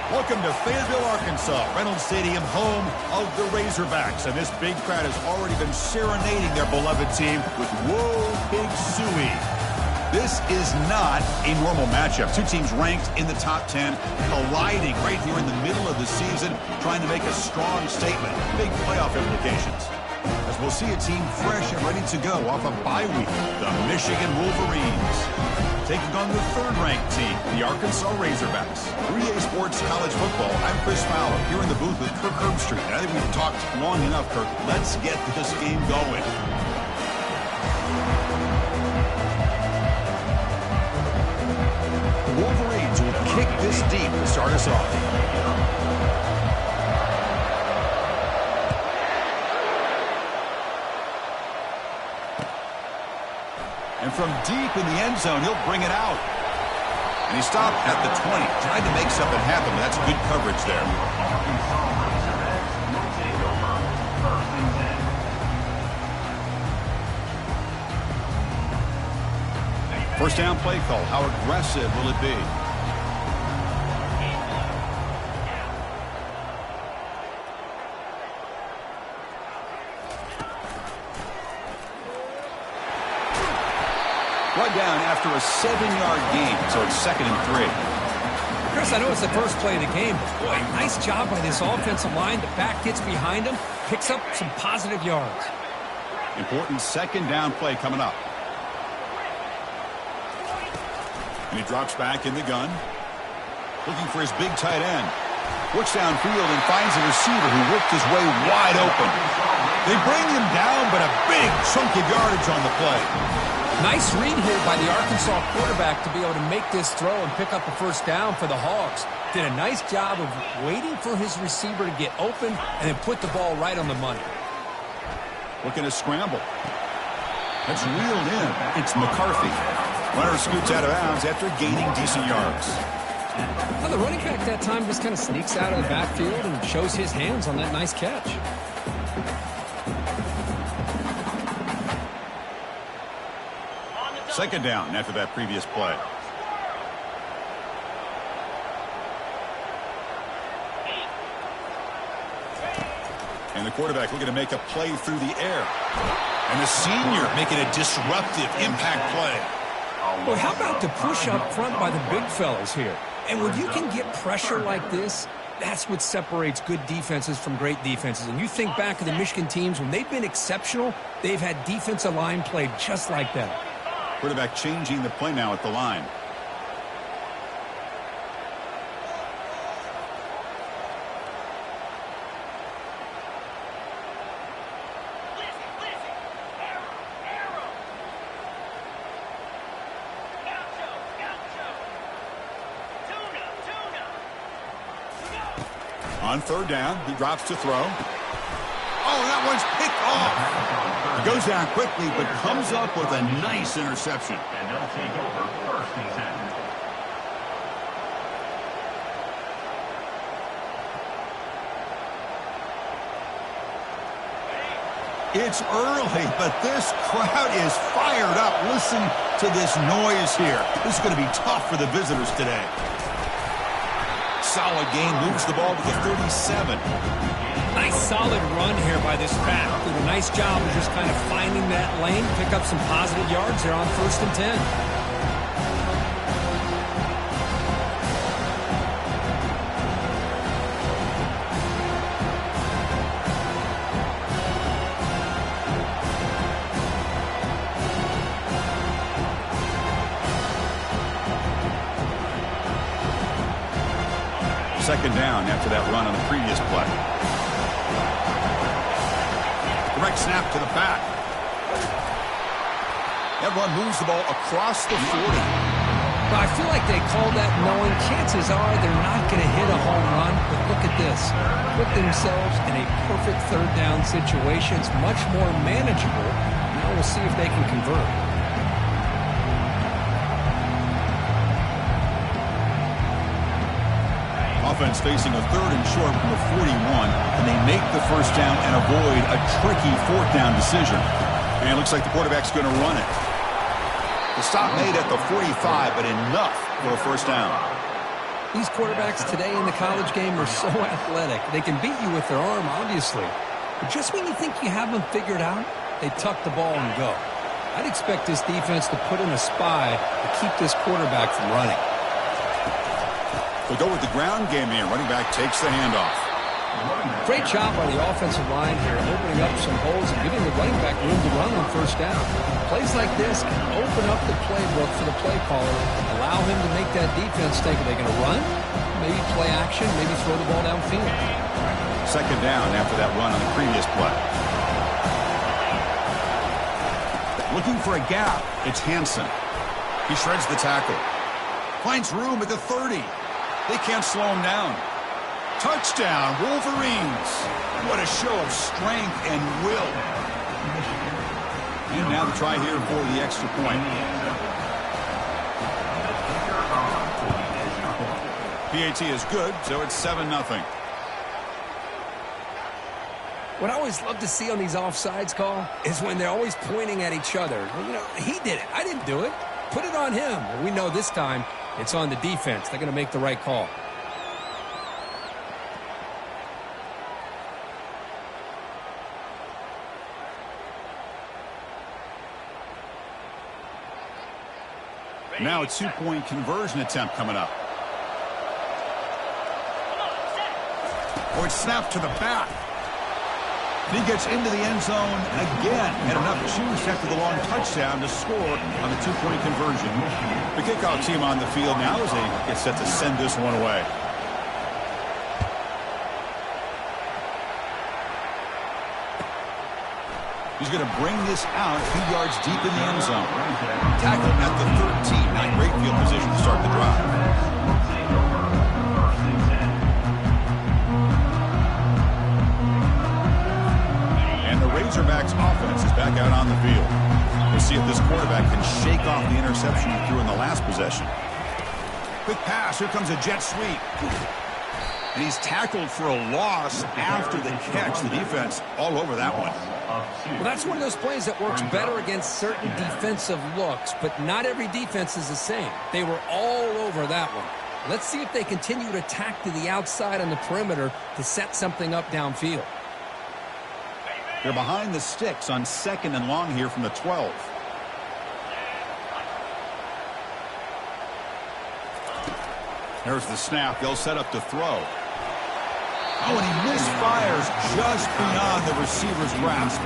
Welcome to Fayetteville, Arkansas, Reynolds Stadium, home of the Razorbacks. And this big crowd has already been serenading their beloved team with Whoa Pig Sooie. This is not a normal matchup. Two teams ranked in the top 10, colliding right here in the middle of the season, trying to make a strong statement. Big playoff implications. As we'll see a team fresh and ready to go off a bye week, the Michigan Wolverines. Taking on the third-ranked team, the Arkansas Razorbacks. 3A Sports College Football, I'm Chris Fowler, here in the booth with Kirk Herbstreit. I think we've talked long enough, Kirk. Let's get this game going. The Wolverines will kick this deep to start us off. And from deep in the end zone, he'll bring it out. And he stopped at the 20. Tried to make something happen, but that's good coverage there. First down play call. How aggressive will it be? Run down after a 7-yard gain, so it's 2nd and 3. Chris, I know it's the first play of the game, but boy, nice job by this offensive line. The back gets behind him, picks up some positive yards. Important 2nd down play coming up. And he drops back in the gun, looking for his big tight end. Works downfield and finds a receiver who worked his way wide open. They bring him down, but a big chunk of yardage on the play. Nice read here by the Arkansas quarterback to be able to make this throw and pick up a first down for the Hogs. Did a nice job of waiting for his receiver to get open and then put the ball right on the money. Looking to scramble. That's reeled in. It's McCarthy. Runner scoots out of bounds after gaining decent yards. Now the running back that time just kind of sneaks out of the backfield and shows his hands on that nice catch. Second down after that previous play. And the quarterback looking to make a play through the air. And the senior making a disruptive impact play. Well, how about the push up front by the big fellas here? And when you can get pressure like this, that's what separates good defenses from great defenses. And you think back to the Michigan teams, when they've been exceptional, they've had defensive line play just like that. Quarterback changing the play now at the line. On third down, he drops to throw. Oh, that one's picked off. He goes down quickly, but comes up with a nice interception. And they'll take over 1st and 10. It's early, but this crowd is fired up. Listen to this noise here. This is going to be tough for the visitors today. Solid gain, moves the ball to the 37. Nice solid run here by this back. Did a nice job of just kind of finding that lane, pick up some positive yards there on 1st and 10. Second down after that run on the previous play. Direct snap to the back. That run moves the ball across the 40. Well, I feel like they call that knowing chances are they're not going to hit a home run. But look at this. Put themselves in a perfect third down situation. It's much more manageable. Now we'll see if they can convert. Offense facing a 3rd and short from the 41, and they make the first down and avoid a tricky 4th down decision. And it looks like the quarterback's going to run it. The stop made at the 45, but enough for a first down. These quarterbacks today in the college game are so athletic. They can beat you with their arm, obviously. But just when you think you have them figured out, they tuck the ball and go. I'd expect this defense to put in a spy to keep this quarterback from running. We'll go with the ground game here. Running back takes the handoff. Great job by the offensive line here, opening up some holes and giving the running back room to run on first down. Plays like this can open up the playbook for the play caller, allow him to make that defense think, are they going to run? Maybe play action, maybe throw the ball downfield. Second down after that run on the previous play. Looking for a gap, it's Hansen. He shreds the tackle. Finds room at the 30. They can't slow him down. Touchdown, Wolverines. What a show of strength and will. And now the try here for the extra point. PAT is good, so it's 7-0. What I always love to see on these offsides call is when they're always pointing at each other. Well, you know, he did it. I didn't do it. Put it on him. Well, we know this time it's on the defense. They're going to make the right call. Now a two-point conversion attempt coming up. Or it's snapped to the back. He gets into the end zone again. Had enough juice after the long touchdown to score on the two-point conversion. The kickoff team on the field now as they get set to send this one away. He's going to bring this out a few yards deep in the end zone. Tackle at the 13. Not great field position to start the drive. And the Razorbacks offense is back out on the field. We'll see if this quarterback can shake off the interception he threw in the last possession. Quick pass. Here comes a jet sweep. And he's tackled for a loss after the catch. The defense all over that one. Well, that's one of those plays that works better against certain defensive looks, but not every defense is the same. They were all over that one. Let's see if they continue to tack to the outside on the perimeter to set something up downfield. They're behind the sticks on 2nd and long here from the 12. There's the snap. They'll set up to throw. Oh, and he misfires just beyond the receiver's grasp.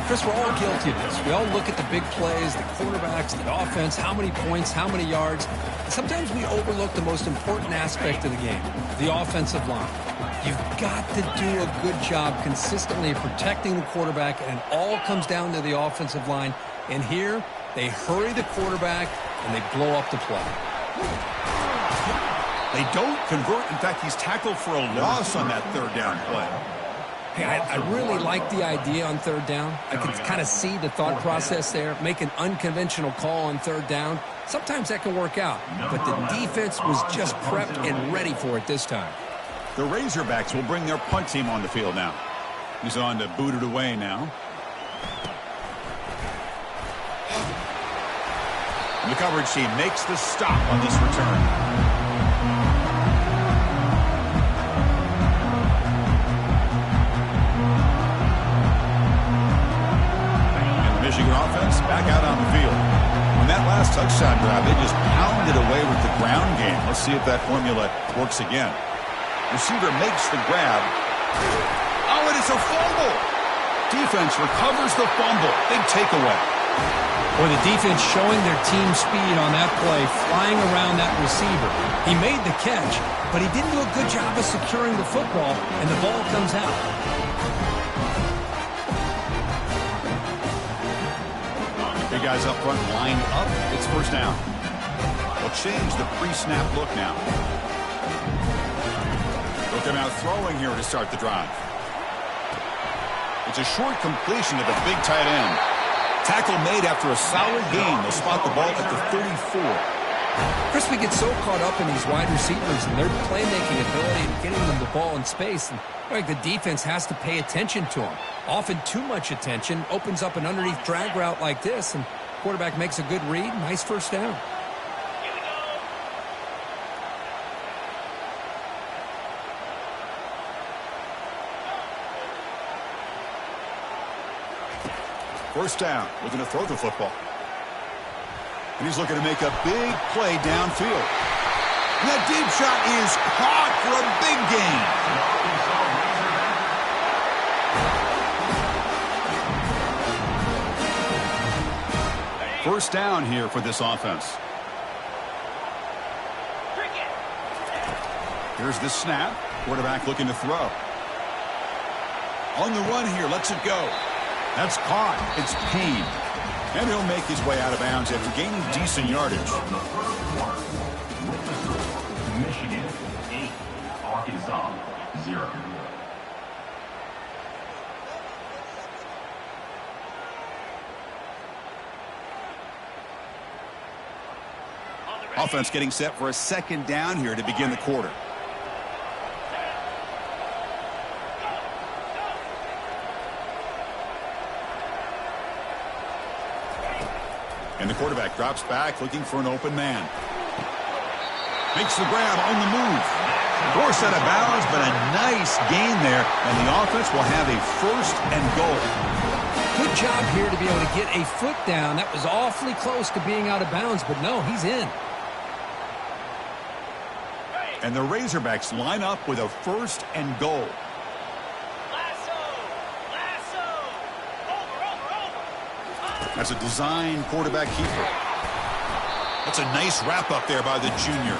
Chris, we're all guilty of this. We all look at the big plays, the quarterbacks, the offense, how many points, how many yards. Sometimes we overlook the most important aspect of the game, the offensive line. You've got to do a good job consistently protecting the quarterback, and it all comes down to the offensive line. And here, they hurry the quarterback, and they blow up the play. They don't convert. In fact, he's tackled for a loss on that third down play. Hey, I really like the idea on third down. I can kind of see the thought process there. Make an unconventional call on third down. Sometimes that can work out. But the defense was just prepped and ready for it this time. The Razorbacks will bring their punt team on the field now. He's on to boot it away now. And the coverage team makes the stop on this return. Michigan offense back out on the field. On that last touchdown drive, they just pounded away with the ground game. Let's see if that formula works again. Receiver makes the grab. Oh, and it's a fumble. Defense recovers the fumble. Big takeaway. Boy, the defense showing their team speed on that play, flying around that receiver. He made the catch, but he didn't do a good job of securing the football, and the ball comes out. Big guys up front line up. It's first down. They'll change the pre-snap look now. Look, they're now throwing here to start the drive. It's a short completion to the big tight end. Tackle made after a solid gain. They'll spot the ball at the 34. Chris, we get so caught up in these wide receivers and their playmaking ability and getting them the ball in space. And like the defense has to pay attention to them. Often too much attention opens up an underneath drag route like this, and quarterback makes a good read. Nice first down. First down, looking to throw the football. And he's looking to make a big play downfield. And that deep shot is caught for a big gain. First down here for this offense. Here's the snap. Quarterback looking to throw. On the run here, lets it go. That's caught. It's Payne. And he'll make his way out of bounds after gaining decent yardage. Michigan 8, Arkansas 0. Offense getting set for a second down here to begin the quarter. And the quarterback drops back looking for an open man. Makes the grab on the move. Forced out of bounds, but a nice gain there. And the offense will have a first and goal. Good job here to be able to get a foot down. That was awfully close to being out of bounds, but no, he's in. And the Razorbacks line up with a first and goal. That's a design quarterback keeper. That's a nice wrap up there by the junior.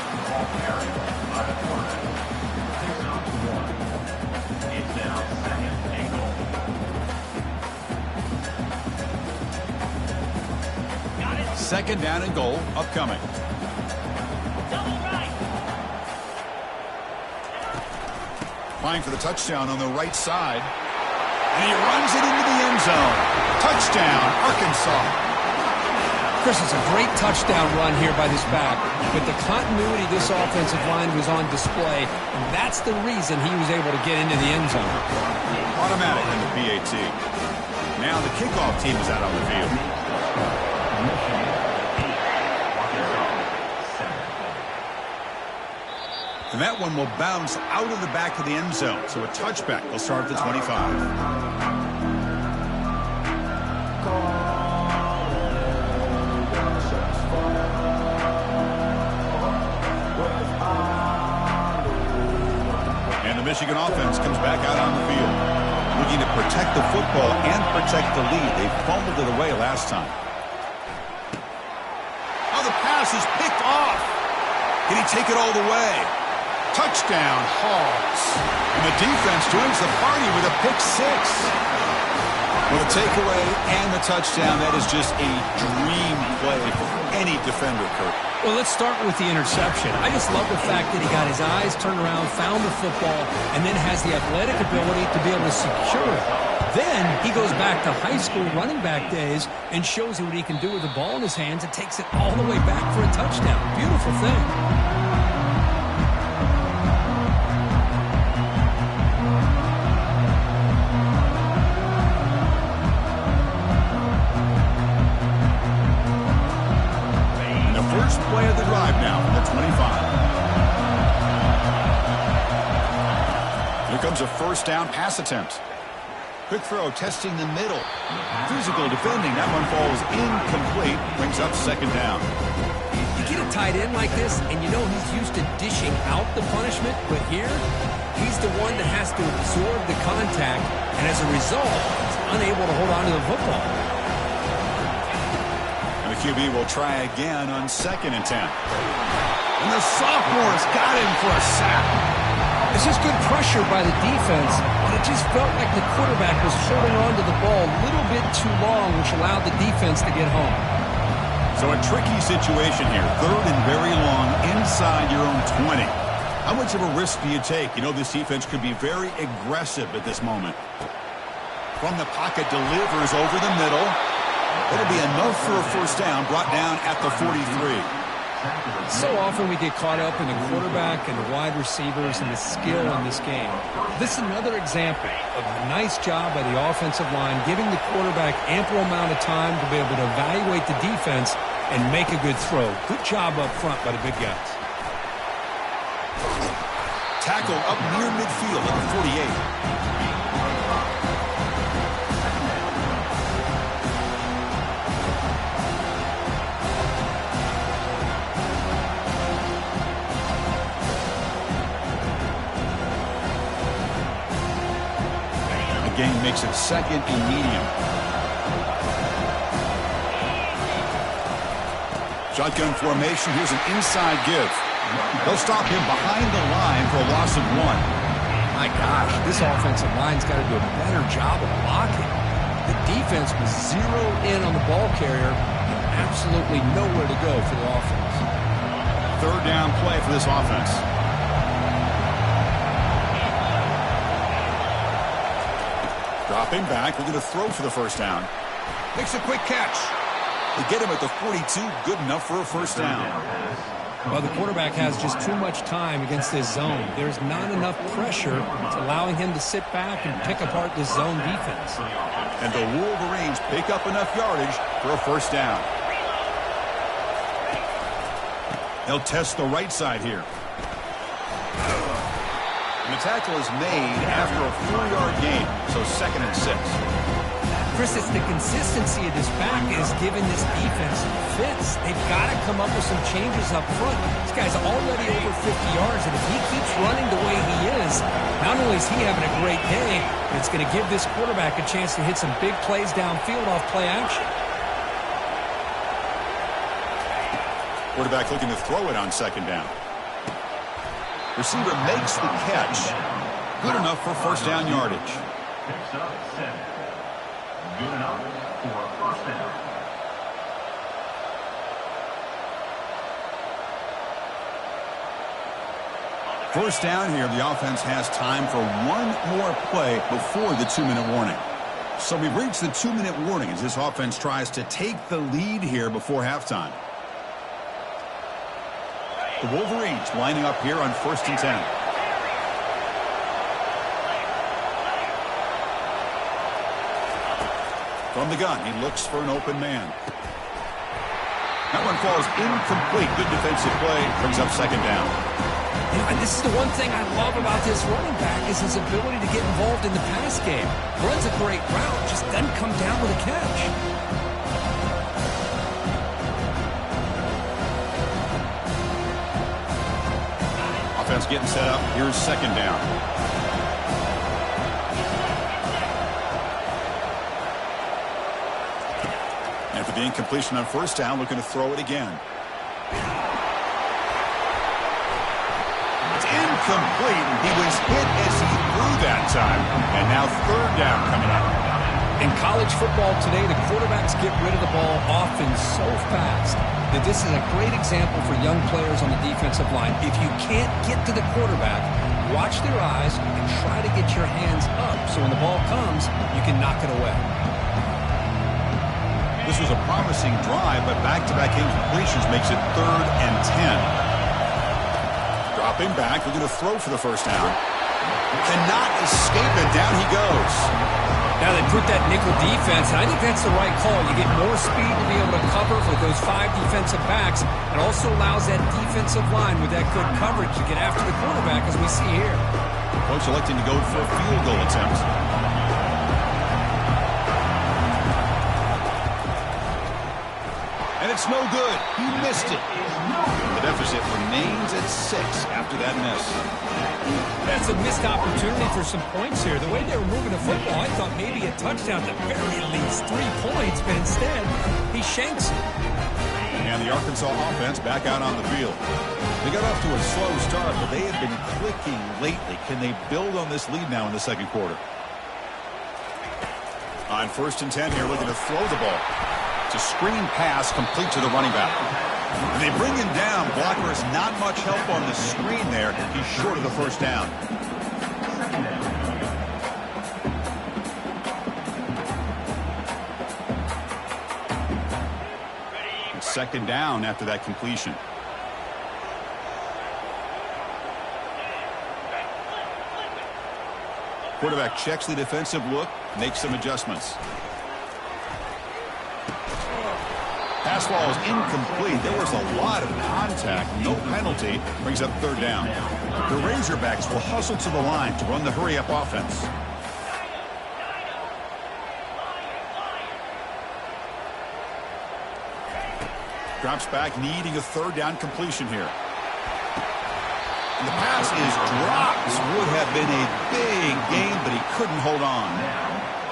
Second down and goal upcoming. Applying for the touchdown on the right side. And he runs it into the end zone. Touchdown, Arkansas. Chris, it's a great touchdown run here by this back. But the continuity of this offensive line was on display, and that's the reason he was able to get into the end zone. Automatic in the PAT. Now the kickoff team is out on the field. And that one will bounce out of the back of the end zone. So a touchback will start at the 25. Michigan offense comes back out on the field, looking to protect the football and protect the lead. They fumbled it away last time. Oh, the pass is picked off. Can he take it all the way? Touchdown, Hogs. And the defense joins the party with a pick six. With a takeaway and the touchdown, that is just a dream play for any defender, Kurt. Well, let's start with the interception. I just love the fact that he got his eyes turned around, found the football, and then has the athletic ability to be able to secure it. Then he goes back to high school running back days and shows you what he can do with the ball in his hands and takes it all the way back for a touchdown. Beautiful thing. Play of the drive now from the 25. Here comes a first down pass attempt. Quick throw testing the middle. Physical defending. That one falls incomplete. Brings up second down. You get a tight end like this, and you know he's used to dishing out the punishment, but here, he's the one that has to absorb the contact, and as a result, he's unable to hold on to the football. QB will try again on second and 10. And the sophomore's got him for a sack. This is good pressure by the defense, but it just felt like the quarterback was holding on to the ball a little bit too long, which allowed the defense to get home. So a tricky situation here. Third and very long inside your own 20. How much of a risk do you take? You know this defense could be very aggressive at this moment. From the pocket, delivers over the middle. It'll be enough for a first down, brought down at the 43. So often we get caught up in the quarterback and the wide receivers and the skill in this game. This is another example of a nice job by the offensive line, giving the quarterback ample amount of time to be able to evaluate the defense and make a good throw. Good job up front by the big guys. Tackle up near midfield at the 48. gain makes it 2nd and medium. Shotgun formation. Here's an inside give. They'll stop him behind the line for a loss of 1. My gosh, this offensive line's got to do a better job of blocking. The defense was zeroed in on the ball carrier and absolutely nowhere to go for the offense. 3rd down play for this offense. Dropping back, looking to throw for the 1st down. Makes a quick catch. They get him at the 42, good enough for a 1st down. Well, the quarterback has just too much time against this zone. There's not enough pressure allowing him to sit back and pick apart this zone defense. And the Wolverines pick up enough yardage for a 1st down. They'll test the right side here. And the tackle is made after a 4-yard gain, so 2nd and 6. Chris, it's the consistency of this back is giving this defense fits. They've got to come up with some changes up front. This guy's already over 50 yards, and if he keeps running the way he is, not only is he having a great day, but it's going to give this quarterback a chance to hit some big plays downfield off play action. Quarterback looking to throw it on 2nd down. Receiver makes the catch. Good enough for 1st down yardage. Picks up 7. Good enough for a 1st down. First down here, the offense has time for one more play before the 2-minute warning. So we've reached the 2-minute warning as this offense tries to take the lead here before halftime. The Wolverines lining up here on 1st and 10. From the gun, he looks for an open man. That one falls incomplete. Good defensive play. Brings up 2nd down. And this is the one thing I love about this running back is his ability to get involved in the pass game. Runs a great route, just doesn't come down with a catch. Offense getting set up. Here's 2nd down. And for the incompletion on 1st down, looking to throw it again. It's incomplete. He was hit as he threw that time. And now 3rd down coming up. In college football today, the quarterbacks get rid of the ball often so fast that this is a great example for young players on the defensive line. If you can't get to the quarterback, watch their eyes and try to get your hands up so when the ball comes, you can knock it away. This was a promising drive, but back-to-back incompletions makes it 3rd and 10. Dropping back, looking to throw for the 1st down. Cannot escape it. Down he goes. Now they put that nickel defense, and I think that's the right call. You get more speed to be able to cover for those 5 defensive backs. It also allows that defensive line with that good coverage to get after the quarterback, as we see here. Coach electing to go for a field goal attempt. And it's no good. He missed it. The deficit remains at 6 after that miss. That's a missed opportunity for some points here. The way they were moving the football, I thought maybe a touchdown, at the very least 3 points, but instead, he shanks it. And the Arkansas offense back out on the field. They got off to a slow start, but they have been clicking lately. Can they build on this lead now in the 2nd quarter? On 1st and 10 here, looking to throw the ball. It's a screen pass complete to the running back. And they bring him down. Blocker has not much help on the screen there. He's short of the 1st down. It's 2nd down after that completion. Quarterback checks the defensive look, makes some adjustments. Pass ball is incomplete. There was a lot of contact. No penalty. Brings up 3rd down. The Razorbacks will hustle to the line to run the hurry-up offense. Drops back, needing a 3rd down completion here. And the pass is dropped. This would have been a big game, but he couldn't hold on.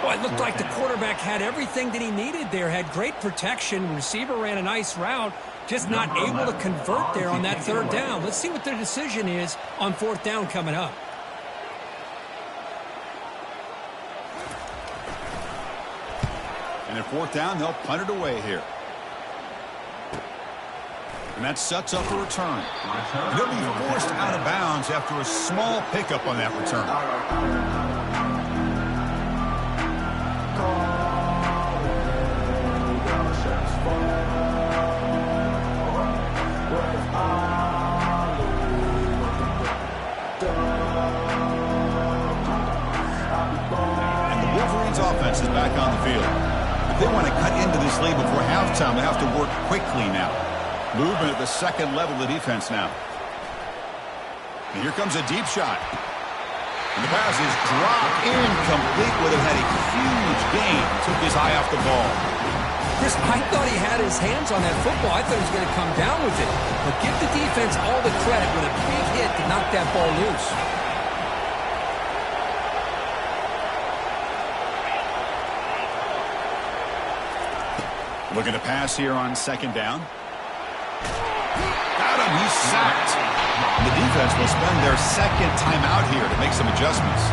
Well, it looked like the quarterback had everything that he needed there. Had great protection. Receiver ran a nice route. Just not able to convert there on that third down. Let's see what their decision is on fourth down coming up. And at fourth down, they'll punt it away here. And that sets up a return. And he'll be forced out of bounds after a small pickup on that return. And the Wolverines offense is back on the field. If they want to cut into this lead before halftime, they have to work quickly now. Movement at the second level of the defense now. And here comes a deep shot. And the pass is dropped incomplete. Would have had a huge gain. Took his eye off the ball. Chris, I thought he had his hands on that football. I thought he was going to come down with it. But give the defense all the credit with a big hit to knock that ball loose. Looking to pass here on second down. Got him. He's sacked. And the defense will spend their second timeout here to make some adjustments.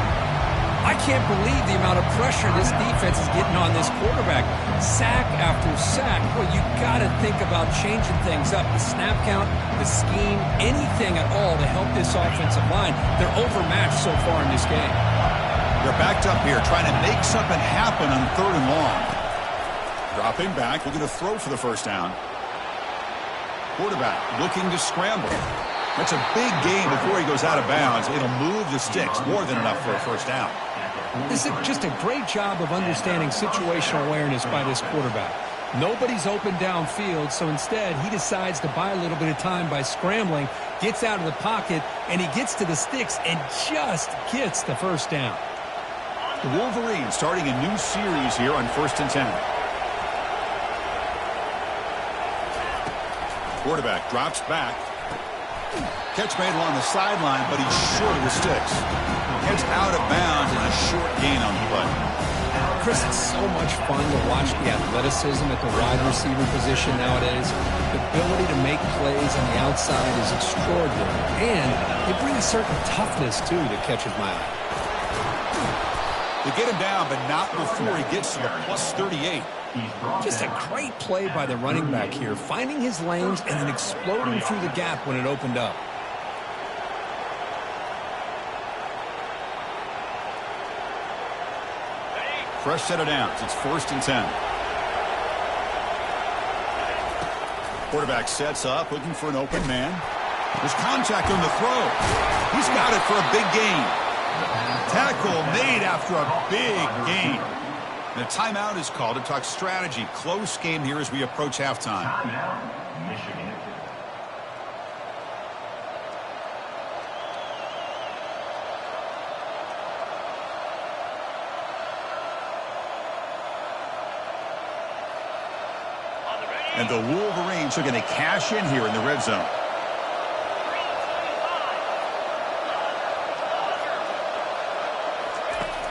I can't believe the amount of pressure this defense is getting on this quarterback. Sack after sack. Well, you got to think about changing things up. The snap count, the scheme, anything at all to help this offensive line. They're overmatched so far in this game. They're backed up here trying to make something happen on third and long. Dropping back, looking to throw for the first down. Quarterback looking to scramble. That's a big gain before he goes out of bounds. It'll move the sticks, more than enough for a first down. This is just a great job of understanding situational awareness by this quarterback. Nobody's open downfield, so instead he decides to buy a little bit of time by scrambling, gets out of the pocket, and he gets to the sticks and just gets the first down. The Wolverines starting a new series here on 1st and 10. Quarterback drops back. Catch made along the sideline, but he's short of the sticks. Heads out of bounds and a short gain on the play. Chris, it's so much fun to watch the athleticism at the wide receiver position nowadays. The ability to make plays on the outside is extraordinary. And they bring a certain toughness, too, that catches my eye. They get him down, but not before he gets to the plus 38. Just a great play by the running back here, finding his lanes and then exploding through the gap when it opened up. Fresh set of downs. It's 1st and 10. Quarterback sets up, looking for an open man. There's contact on the throw. He's got it for a big gain. Tackle made after a big gain. And a timeout is called to talk strategy. Close game here as we approach halftime. Michigan. And the Wolverines are going to cash in here in the red zone.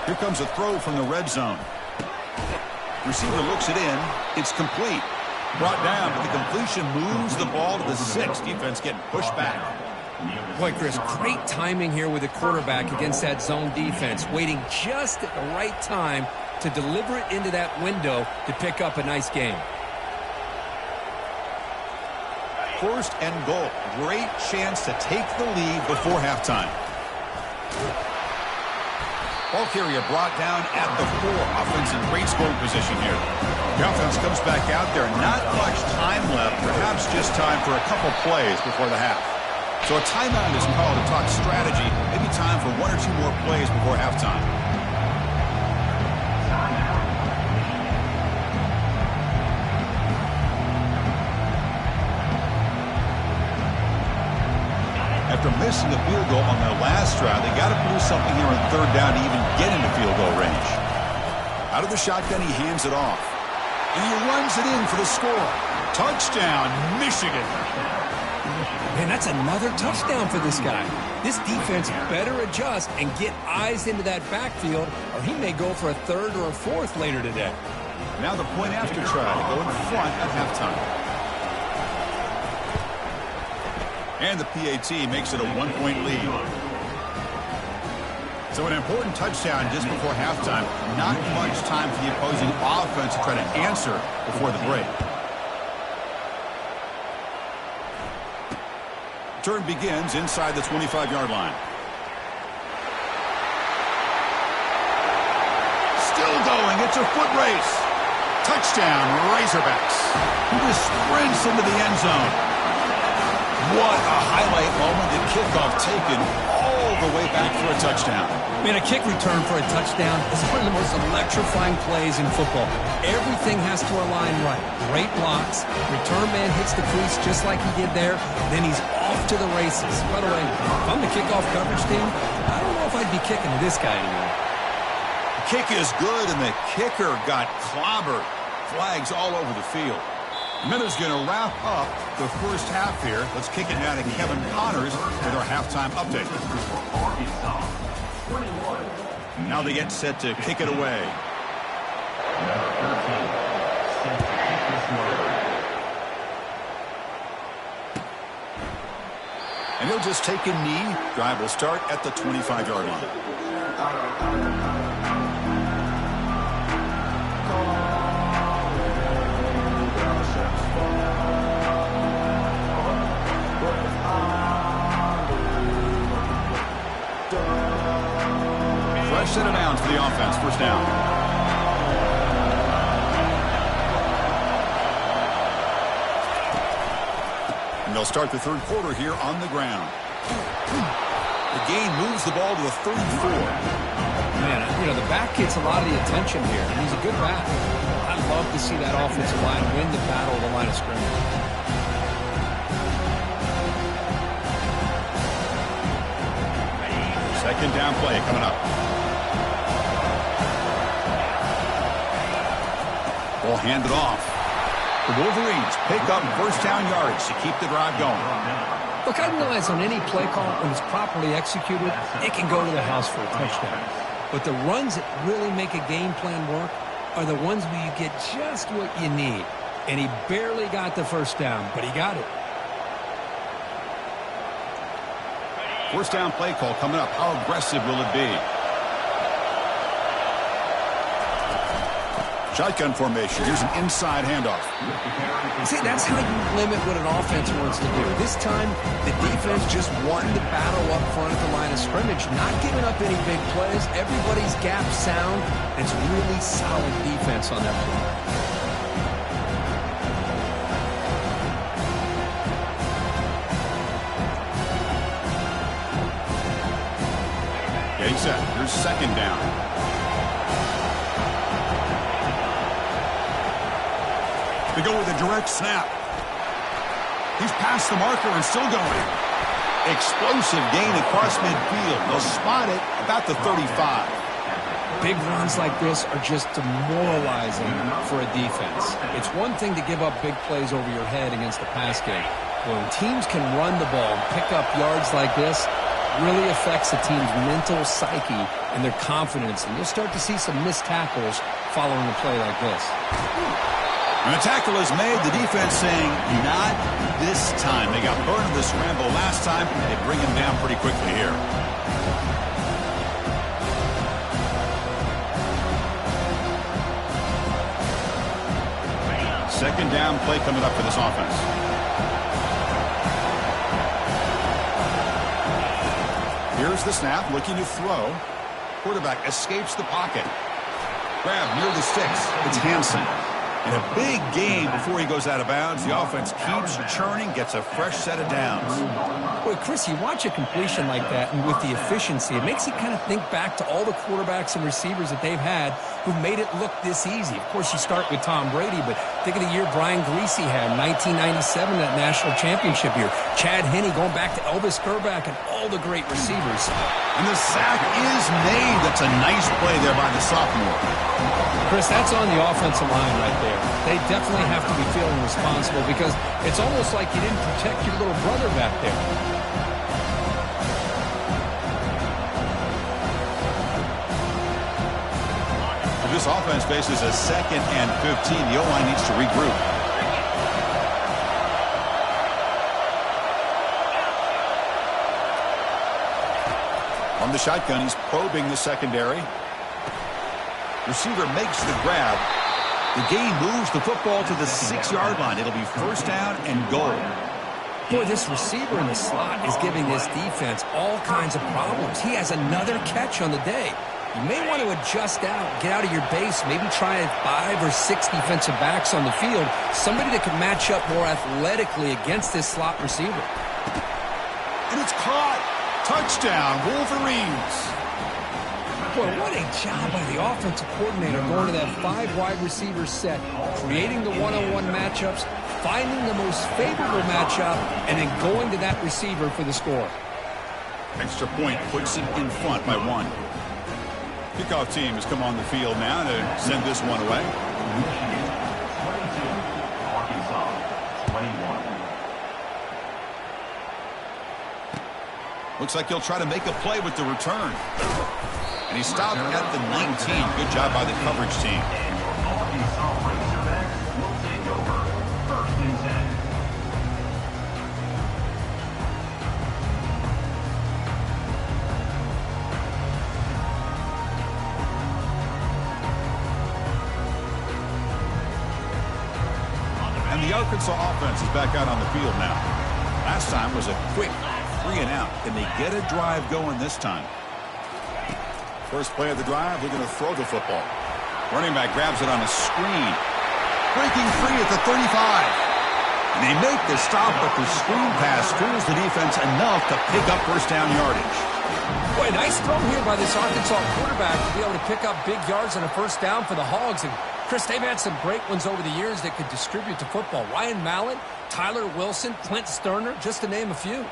Here comes a throw from the red zone. Receiver looks it in. It's complete. Brought down, but the completion moves the ball to the 6. Defense getting pushed back. Boy, Chris, great timing here with the quarterback against that zone defense, waiting just at the right time to deliver it into that window to pick up a nice game. 1st and goal. Great chance to take the lead before halftime. Ball carrier brought down at the 4. Offense in great scoring position here. The offense comes back out there. Not much time left. Perhaps just time for a couple plays before the half. So a timeout is called to talk strategy. Maybe time for 1 or 2 more plays before halftime. After missing a field goal on their last drive, they got to produce something here on 3rd down to even get into field goal range. Out of the shotgun, he hands it off. And he runs it in for the score. Touchdown, Michigan. Man, that's another touchdown for this guy. This defense better adjust and get eyes into that backfield, or he may go for a third or a fourth later today. Now the point after try to go in front at halftime. And the PAT makes it a 1-point lead. So an important touchdown just before halftime. Not much time for the opposing offense to try to answer before the break. Turn begins inside the 25-yard line. Still going. It's a foot race. Touchdown, Razorbacks. He just sprints into the end zone. What a highlight moment. The kickoff taken all the way back for a touchdown. Man, a kick return for a touchdown is one of the most electrifying plays in football. Everything has to align right. Great blocks. Return man hits the crease just like he did there. Then he's off to the races. By the way, if I'm the kickoff coverage team, I don't know if I'd be kicking to this guy anymore. The kick is good, and the kicker got clobbered. Flags all over the field. Miller's going to wrap up the first half here. Let's kick it down to Kevin Connors with our halftime update. Now they get set to kick it away. And he'll just take a knee. Drive will start at the 25-yard line. Fresh set of downs for the offense. First down. And they'll start the third quarter here on the ground. The gain moves the ball to the 34. Man, you know, the back gets a lot of the attention here, and he's a good back. I'd love to see that offensive line win the battle of the line of scrimmage. Second down play coming up. Ball handed off. The Wolverines pick up first down yards to keep the drive going. Look, I realize on any play call, when it's properly executed, it can go to the house for a touchdown. But the runs that really make a game plan work are the ones where you get just what you need. And he barely got the first down, but he got it. First down play call coming up. How aggressive will it be? Shotgun formation. Here's an inside handoff. See, that's how you limit what an offense wants to do. This time, the defense just wanted to battle up front at the line of scrimmage, not giving up any big plays. Everybody's gap sound. It's really solid defense on that play. Getting set. Here's second down. They go with a direct snap. He's past the marker and still going. Explosive gain across midfield. They'll spot it about the 35. Big runs like this are just demoralizing for a defense. It's one thing to give up big plays over your head against the pass game. When teams can run the ball and pick up yards like this, really affects the team's mental psyche and their confidence. And you'll start to see some missed tackles following a play like this. And the tackle is made. The defense saying, not this time. They got burned in the scramble last time. They bring him down pretty quickly here. Second down play coming up for this offense. Here's the snap, looking to throw. Quarterback escapes the pocket. Grab near the sticks. It's Hansen. In a big game before he goes out of bounds, the offense keeps churning, gets a fresh set of downs. Boy, Chris, you watch a completion like that, and with the efficiency, it makes you kind of think back to all the quarterbacks and receivers that they've had who made it look this easy. Of course, you start with Tom Brady, but Think of the year Brian Greasy had, 1997, that national championship year. Chad Henne going back to Elvis Grbac and all the great receivers. And the sack is made. That's a nice play there by the sophomore. Chris, that's on the offensive line right there. They definitely have to be feeling responsible because it's almost like you didn't protect your little brother back there. This offense faces a 2nd and 15. The O-line needs to regroup. On the shotgun, he's probing the secondary. Receiver makes the grab. The gain moves the football to the 6-yard line. It'll be first down and goal. Boy, this receiver in the slot is giving this defense all kinds of problems. He has another catch on the day. You may want to adjust out, get out of your base, maybe try 5 or 6 defensive backs on the field, somebody that can match up more athletically against this slot receiver. And it's caught. Touchdown, Wolverines. Boy, what a job by the offensive coordinator going to that 5 wide receiver set, creating the one-on-one matchups, finding the most favorable matchup, and then going to that receiver for the score. Extra point puts it in front by 1. Kickoff team has come on the field now to send this one away. Michigan 22, Arkansas 21. Looks like he'll try to make a play with the return. And he stopped at the 19. Good job by the coverage team. And your Arkansas Razorbacks will take over. 1st and 10. And the Arkansas offense is back out on the field now. Last time was a quick 3 and out. Can they get a drive going this time? First play of the drive, they're going to throw the football. Running back grabs it on a screen. Breaking free at the 35. And they make the stop, but the screen pass fools the defense enough to pick up first down yardage. Boy, nice throw here by this Arkansas quarterback to be able to pick up big yards on a first down for the Hogs. And Chris, they've had some great ones over the years that could distribute the football. Ryan Mallett, Tyler Wilson, Clint Sterner, just to name a few.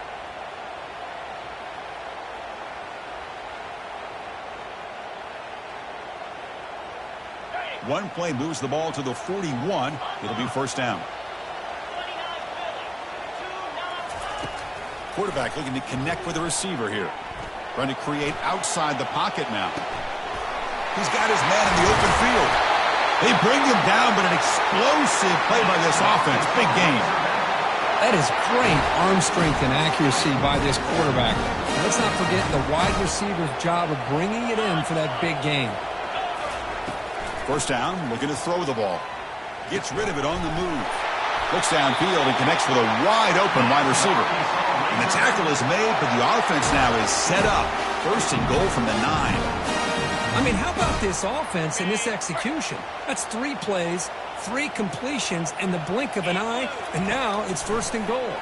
One play moves the ball to the 41. It'll be first down. Quarterback looking to connect with the receiver here. Trying to create outside the pocket now. He's got his man in the open field. They bring him down, but an explosive play by this offense. Big game. That is great arm strength and accuracy by this quarterback. Let's not forget the wide receiver's job of bringing it in for that big game. First down, looking to throw the ball. Gets rid of it on the move. Looks downfield and connects with a wide-open wide receiver. And the tackle is made, but the offense now is set up. First and goal from the 9. I mean, how about this offense and this execution? That's 3 plays, 3 completions in the blink of an eye, and now it's first and goal.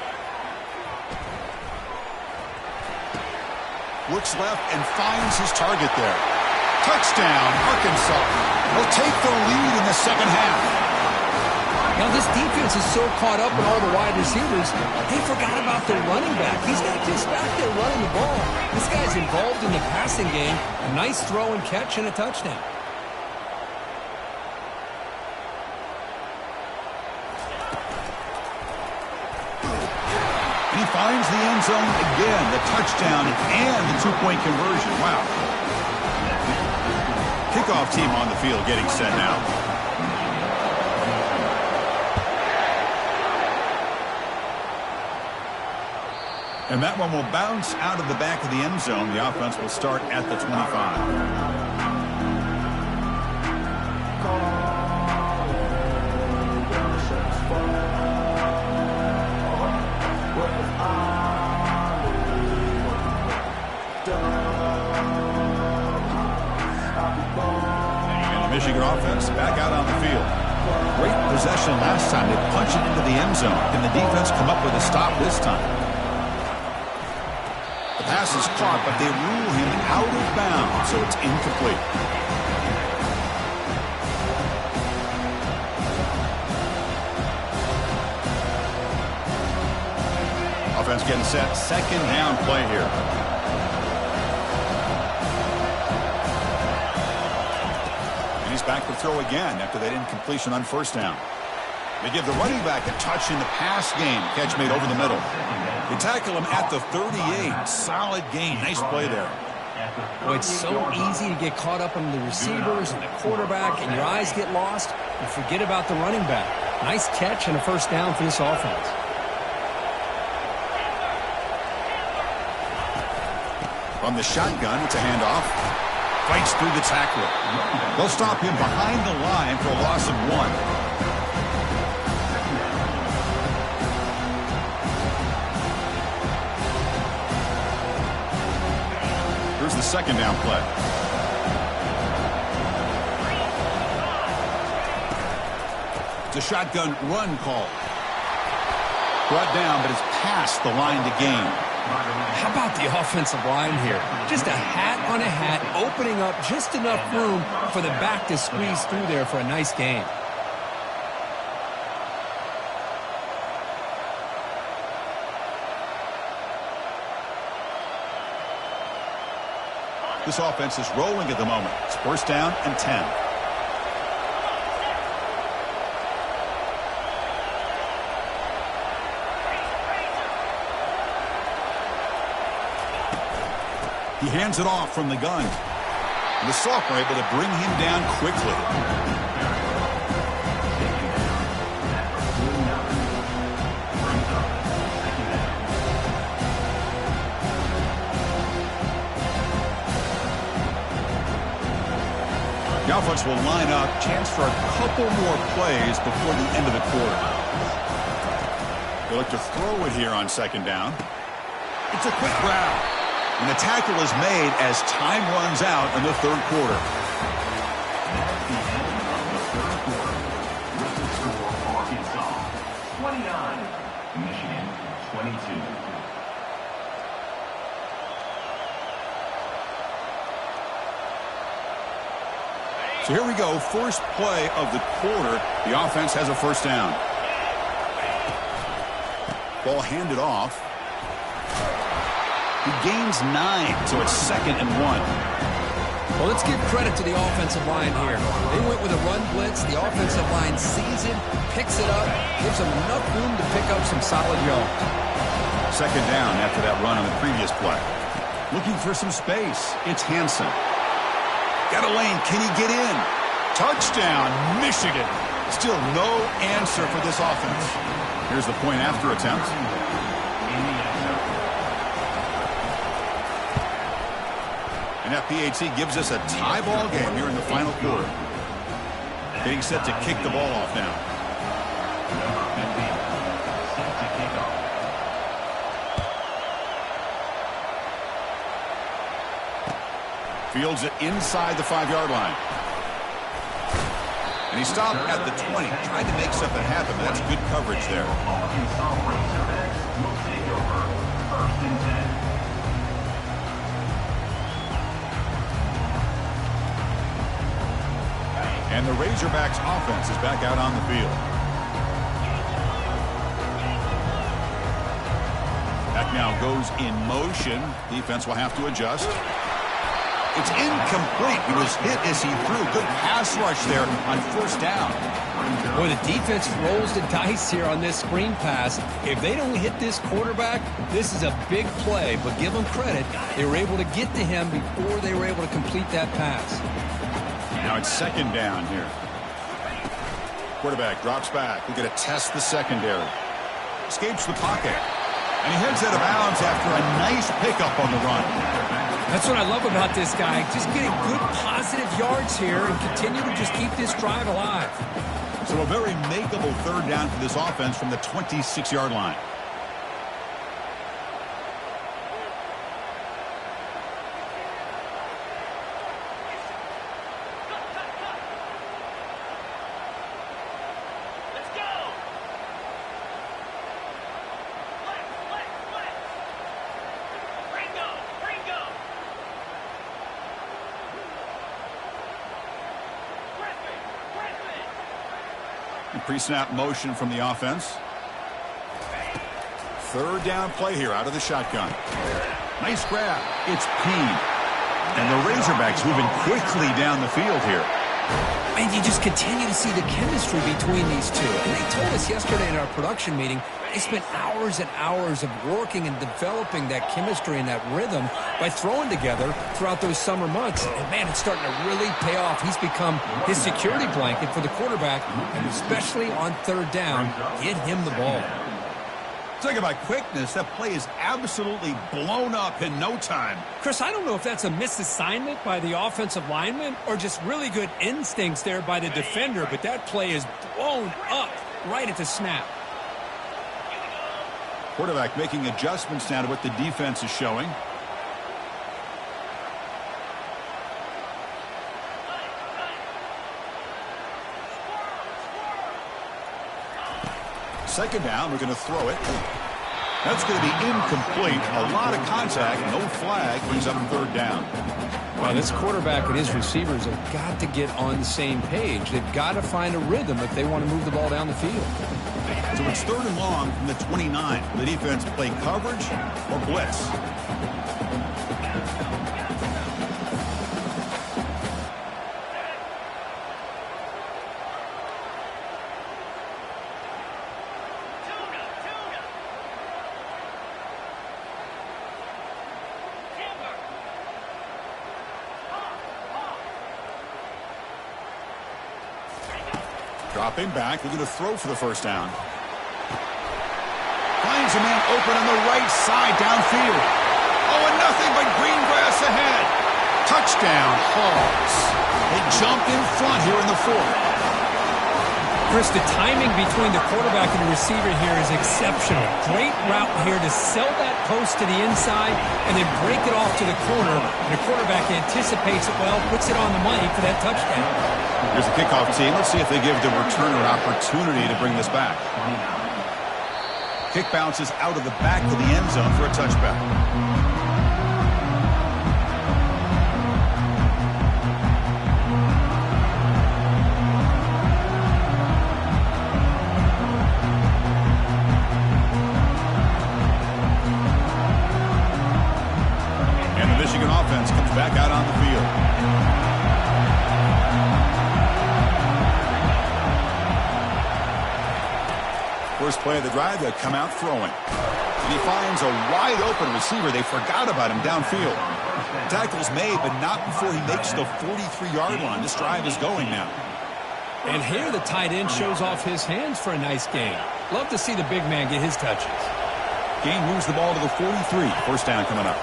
Looks left and finds his target there. Touchdown, Arkansas. Will take the lead in the second half. Now, this defense is so caught up in all the wide receivers, they forgot about their running back. He's not just back there running the ball. This guy's involved in the passing game. A nice throw and catch and a touchdown. And he finds the end zone again. The touchdown and the 2-point conversion. Wow. Kickoff team on the field getting set now. And that one will bounce out of the back of the end zone. The offense will start at the 25. Michigan offense back out on the field. Great possession last time. They punch it into the end zone. Can the defense come up with a stop this time? The pass is caught, but they rule him out of bounds, so it's incomplete. Offense getting set. Second down play here. And he's back to throw again after that incompletion on first down. They give the running back a touch in the pass game. Catch made over the middle. They tackle him at the 38. Solid gain. Nice play there. Well, it's so easy to get caught up on the receivers and the quarterback, and your eyes get lost. You forget about the running back. Nice catch and a first down for this offense. From the shotgun, it's a handoff. Fights through the tackler. They'll stop him behind the line for a loss of 1. Here's the second down play. It's a shotgun run call. Brought down, but it's past the line to gain. How about the offensive line here? Just a hat on a hat, opening up just enough room for the back to squeeze through there for a nice gain. This offense is rolling at the moment. It's first down and 10. He hands it off from the gun. And the sophomore able to bring him down quickly. The offense will line up, chance for a couple more plays before the end of the quarter. They look to throw it here on second down. It's a quick route, and the tackle is made as time runs out in the third quarter. Arkansas 29, Michigan 22. So here we go, first play of the quarter. The offense has a first down. Ball handed off. He gains 9, so it's second and 1. Well, let's give credit to the offensive line here. They went with a run blitz. The offensive line sees it, picks it up, gives them enough room to pick up some solid yards. Second down after that run on the previous play. Looking for some space. It's Hansen. Got a lane. Can he get in? Touchdown, Michigan. Still no answer for this offense. Here's the point after attempt. And that PAT gives us a tie ball game here in the final quarter. Getting set to kick the ball off now. Fields it inside the 5-yard line. And he stopped at the 20. Tried to make something happen, but that's good coverage there. Arkansas Razorbacks will take over first and 10. And the Razorbacks offense is back out on the field. Back now goes in motion. Defense will have to adjust. It's incomplete. He was hit as he threw. Good pass rush there on first down. Boy, the defense rolls the dice here on this screen pass. If they don't hit this quarterback, this is a big play. But give them credit. They were able to get to him before they were able to complete that pass. Now it's second down here. Quarterback drops back. We're going to test the secondary. Escapes the pocket. And he heads out of bounds after a nice pickup on the run. That's what I love about this guy. Just getting good positive yards here and continue to just keep this drive alive. So a very makeable third down for this offense from the 26-yard line. Pre-snap motion from the offense. Third down play here out of the shotgun. Nice grab. It's Peen. And the Razorbacks moving quickly down the field here. And you just continue to see the chemistry between these two. And they told us yesterday in our production meeting, they spent hours and hours of working and developing that chemistry and that rhythm by throwing together throughout those summer months. And, man, it's starting to really pay off. He's become his security blanket for the quarterback, and especially on third down, get him the ball. Talk about quickness. That play is absolutely blown up in no time. Chris, I don't know if that's a misassignment by the offensive lineman or just really good instincts there by the defender, but that play is blown up right at the snap. Quarterback making adjustments now to what the defense is showing. Second down, we're going to throw it. That's going to be incomplete. A lot of contact, no flag, brings up third down. Well, this quarterback and his receivers have got to get on the same page. They've got to find a rhythm if they want to move the ball down the field. So it's third and long from the 29. Will the defense play coverage or blitz? Dropping back, we're going to throw for the first down. Finds a man open on the right side downfield. Oh, and nothing but green grass ahead. Touchdown, Hogs. They jump in front here in the fourth. Chris, the timing between the quarterback and the receiver here is exceptional. Great route here to sell that post to the inside and then break it off to the corner. And the quarterback anticipates it well, puts it on the money for that touchdown. Here's the kickoff team. Let's see if they give the returner an opportunity to bring this back. Kick bounces out of the back of the end zone for a touchback. And the Michigan offense comes back out on the field. First play of the drive, they'll come out throwing. And he finds a wide-open receiver. They forgot about him downfield. Tackle's made, but not before he makes the 43-yard line. This drive is going now. And here the tight end shows off his hands for a nice gain. Love to see the big man get his touches. Gain moves the ball to the 43. First down coming up.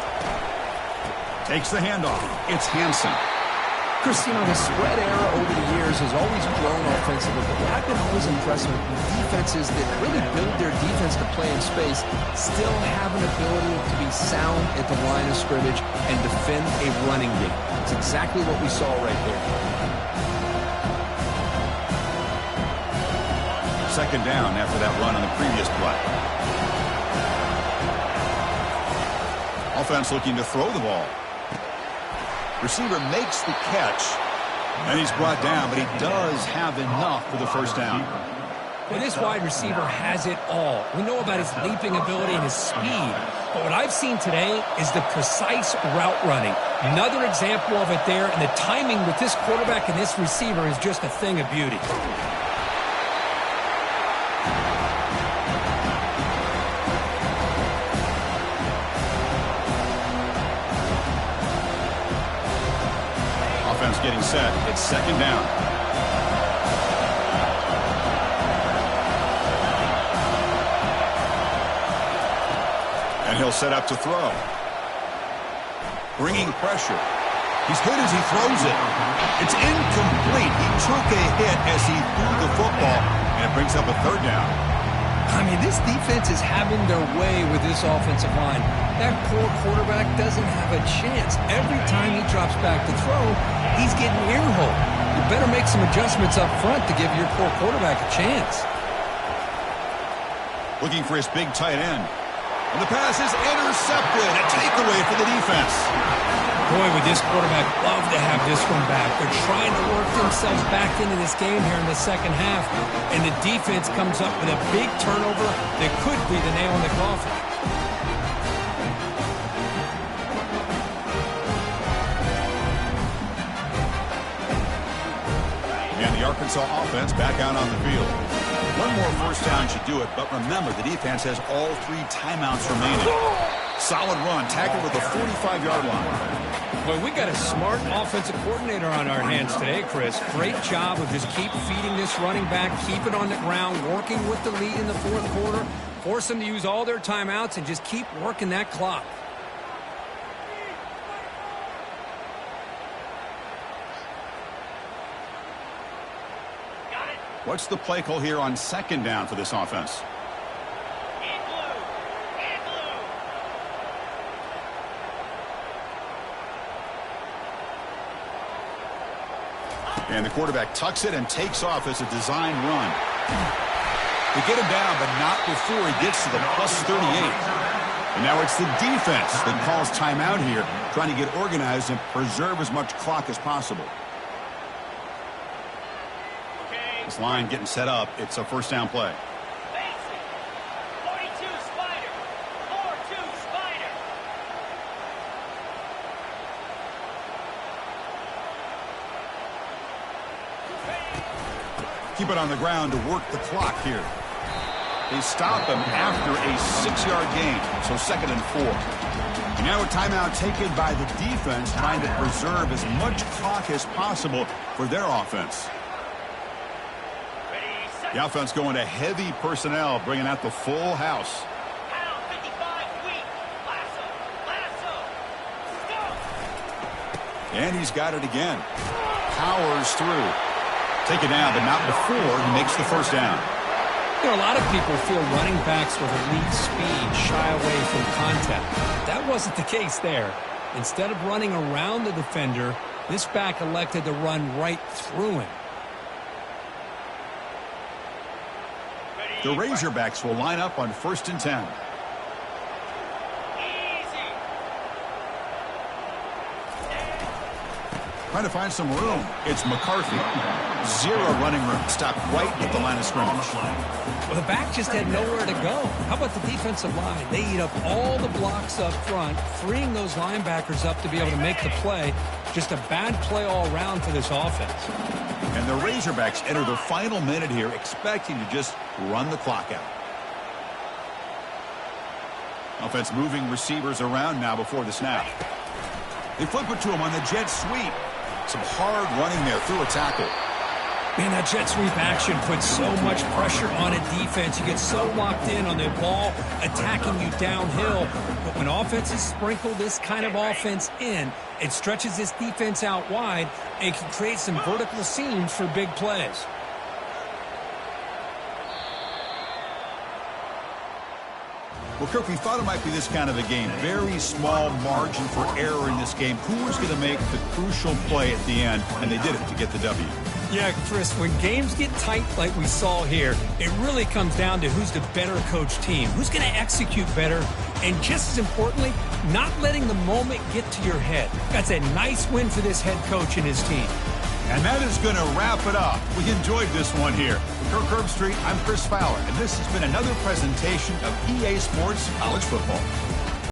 Takes the handoff. It's Hansen. Chris, you know, the spread era over the years has always grown offensively, but what I've been always impressed with defenses that really build their defense to play in space still have an ability to be sound at the line of scrimmage and defend a running game. It's exactly what we saw right there. Second down after that run on the previous play. Offense looking to throw the ball. Receiver makes the catch, and he's brought down, but he does have enough for the first down. Well, this wide receiver has it all. We know about his leaping ability and his speed, but what I've seen today is the precise route running. Another example of it there, and the timing with this quarterback and this receiver is just a thing of beauty. Getting set. It's second down. And he'll set up to throw. Bringing pressure. He's hit as he throws it. It's incomplete. He took a hit as he threw the football, and it brings up a third down. I mean, this defense is having their way with this offensive line. That poor quarterback doesn't have a chance. Every time he drops back to throw, he's getting ear-hole. You better make some adjustments up front to give your poor quarterback a chance. Looking for his big tight end. And the pass is intercepted. A takeaway for the defense. Boy, would this quarterback love to have this one back. They're trying to work themselves back into this game here in the second half, and the defense comes up with a big turnover that could be the nail in the coffin. And the Arkansas offense back out on the field. One more first down should do it, but remember, the defense has all 3 timeouts remaining. Solid run, tackled at the 45-yard line. Well, we got a smart offensive coordinator on our hands today, Chris. Great job of just keep feeding this running back, keep it on the ground, working with the lead in the fourth quarter, force them to use all their timeouts, and just keep working that clock. What's the play call here on second down for this offense? And the quarterback tucks it and takes off as a design run. They get him down, but not before he gets to the +38. And now it's the defense that calls timeout here, trying to get organized and preserve as much clock as possible. This line getting set up. It's a first down play. Keep it on the ground to work the clock here. They stop him after a 6-yard gain, so 2nd and 4. And now a timeout taken by the defense, trying to preserve as much clock as possible for their offense. The offense going to heavy personnel, bringing out the full house. And he's got it again. Powers through. Take it down, but not before he makes the first down. You know, a lot of people feel running backs with elite speed shy away from contact. That wasn't the case there. Instead of running around the defender, this back elected to run right through him. The Razorbacks will line up on 1st and 10. Trying to find some room. It's McCarthy. 0 running room. Stopped right at the line of scrimmage. Well, the back just had nowhere to go. How about the defensive line? They eat up all the blocks up front, freeing those linebackers up to be able to make the play. Just a bad play all around for this offense. And the Razorbacks enter the final minute here, expecting to just run the clock out. Offense moving receivers around now before the snap. They flip it to him on the jet sweep. Some hard running there through a tackle. Man, that jet sweep action puts so much pressure on a defense. You get so locked in on the ball attacking you downhill. But when offenses sprinkle this kind of offense in, it stretches this defense out wide and can create some vertical seams for big plays. Well, Kirk, we thought it might be this kind of a game. Very small margin for error in this game. Who was going to make the crucial play at the end? And they did it to get the W. Yeah, Chris, when games get tight like we saw here, it really comes down to who's the better coached team, who's going to execute better, and just as importantly, not letting the moment get to your head. That's a nice win for this head coach and his team. And that is going to wrap it up. We enjoyed this one here. Kirk Herbstreit, I'm Chris Fowler, and this has been another presentation of EA Sports College Football.